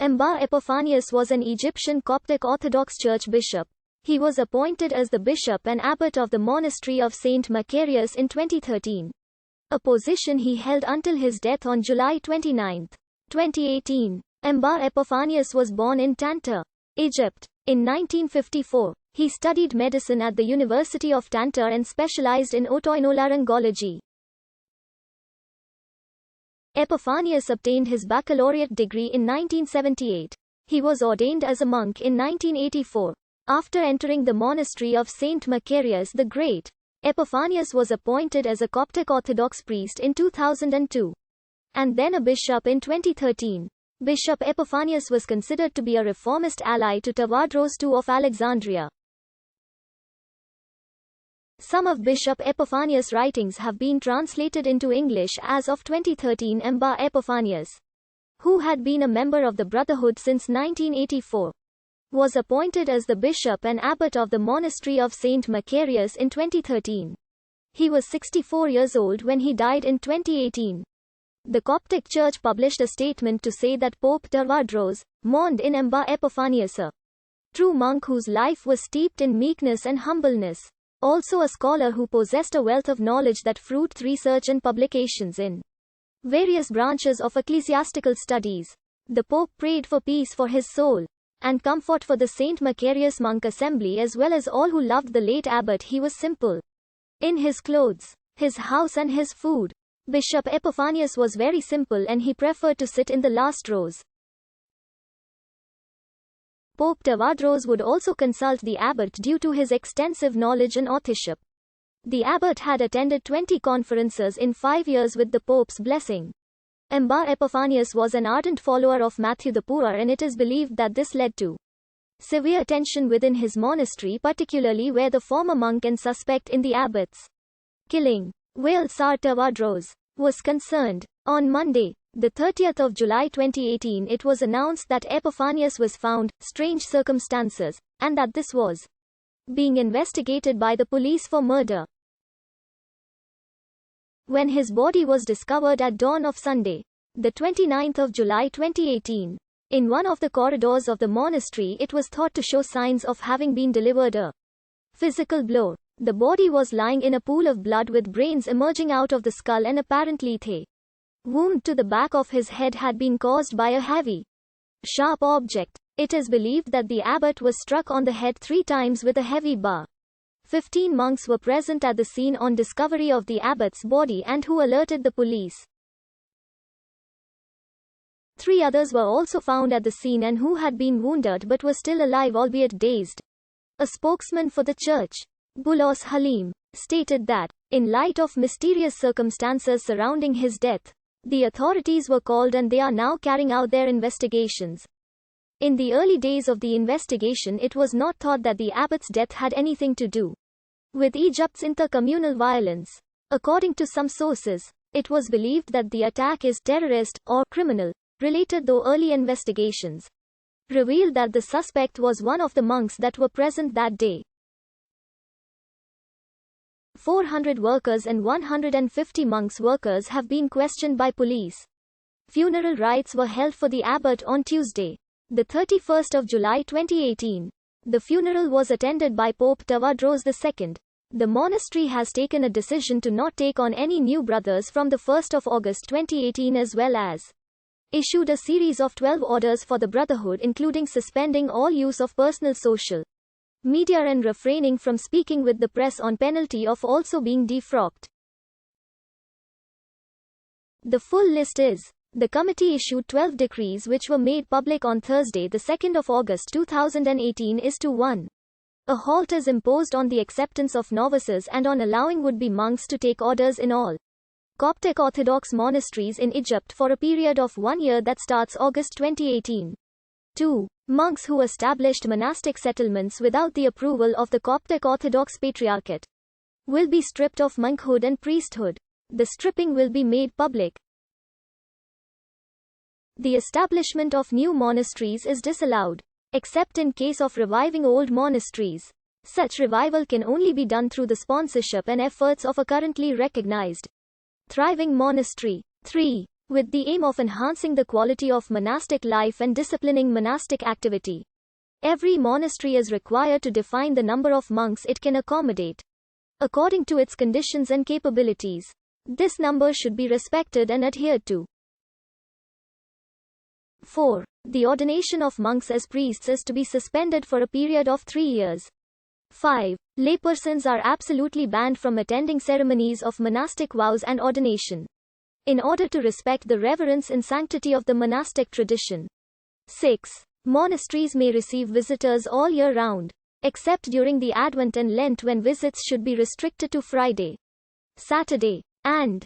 Anba Epiphanius was an Egyptian Coptic Orthodox Church bishop. He was appointed as the bishop and abbot of the monastery of Saint Macarius in 2013. A position he held until his death on July 29, 2018. Anba Epiphanius was born in Tantur, Egypt. In 1954, he studied medicine at the University of Tantur and specialized in otorinolaryngology. Epiphanius obtained his baccalaureate degree in 1978. He was ordained as a monk in 1984. After entering the monastery of Saint Macarius the Great, Epiphanius was appointed as a Coptic Orthodox priest in 2002, and then a bishop in 2013. Bishop Epiphanius was considered to be a reformist ally to Tawadros II of Alexandria. Some of Bishop Epiphanius' writings have been translated into English as of 2013. Anba Epiphanius, who had been a member of the Brotherhood since 1984, was appointed as the bishop and abbot of the monastery of Saint Macarius in 2013. He was 64 years old when he died in 2018. The Coptic Church published a statement to say that Pope Tawadros mourned in Anba Epiphanius, a true monk whose life was steeped in meekness and humbleness. Also a scholar who possessed a wealth of knowledge that fruited research and publications in various branches of ecclesiastical studies. The Pope prayed for peace for his soul and comfort for the St. Macarius monk assembly as well as all who loved the late abbot. He was simple in his clothes, his house and his food. Bishop Epiphanius was very simple and he preferred to sit in the last rows. Pope Tawadros would also consult the abbot due to his extensive knowledge and authorship. The abbot had attended 20 conferences in 5 years with the Pope's blessing. Anba Epiphanius was an ardent follower of Matthew the Poor, and it is believed that this led to severe tension within his monastery, particularly where the former monk and suspect in the abbot's killing, Wael Sar Tawadros, was concerned. On Monday, the 30th of July 2018, it was announced that Epiphanius was found, strange circumstances, and that this was being investigated by the police for murder. When his body was discovered at dawn of Sunday, the 29th of July 2018, in one of the corridors of the monastery, it was thought to show signs of having been delivered a physical blow. The body was lying in a pool of blood with brains emerging out of the skull, and apparently the wound to the back of his head had been caused by a heavy, sharp object. It is believed that the abbot was struck on the head 3 times with a heavy bar. 15 monks were present at the scene on discovery of the abbot's body and who alerted the police. 3 others were also found at the scene and who had been wounded but were still alive, albeit dazed. A spokesman for the church, Bulos Halim, stated that, in light of mysterious circumstances surrounding his death, the authorities were called and they are now carrying out their investigations. In the early days of the investigation, it was not thought that the abbot's death had anything to do with Egypt's intercommunal violence. According to some sources, it was believed that the attack is terrorist or criminal related, though early investigations revealed that the suspect was one of the monks that were present that day. 400 workers and 150 monks workers have been questioned by police. Funeral rites were held for the abbot on Tuesday, the 31st of July 2018. The funeral was attended by Pope Tawadros II. The monastery has taken a decision to not take on any new brothers from the 1st of August 2018, as well as issued a series of 12 orders for the Brotherhood, including suspending all use of personal social media and refraining from speaking with the press on penalty of also being defrocked. The full list is: the committee issued 12 decrees which were made public on Thursday, the 2nd of August 2018 is to 1. A halt is imposed on the acceptance of novices and on allowing would-be monks to take orders in all Coptic Orthodox monasteries in Egypt for a period of 1 year that starts August 2018. 2. Monks who established monastic settlements without the approval of the Coptic Orthodox Patriarchate will be stripped of monkhood and priesthood. The stripping will be made public. The establishment of new monasteries is disallowed, except in case of reviving old monasteries. Such revival can only be done through the sponsorship and efforts of a currently recognized, thriving monastery. 3. with the aim of enhancing the quality of monastic life and disciplining monastic activity. Every monastery is required to define the number of monks it can accommodate, according to its conditions and capabilities. This number should be respected and adhered to. 4. The ordination of monks as priests is to be suspended for a period of 3 years. 5. Laypersons are absolutely banned from attending ceremonies of monastic vows and ordination, in order to respect the reverence and sanctity of the monastic tradition. 6. Monasteries may receive visitors all year round, except during the Advent and Lent, when visits should be restricted to Friday, Saturday, and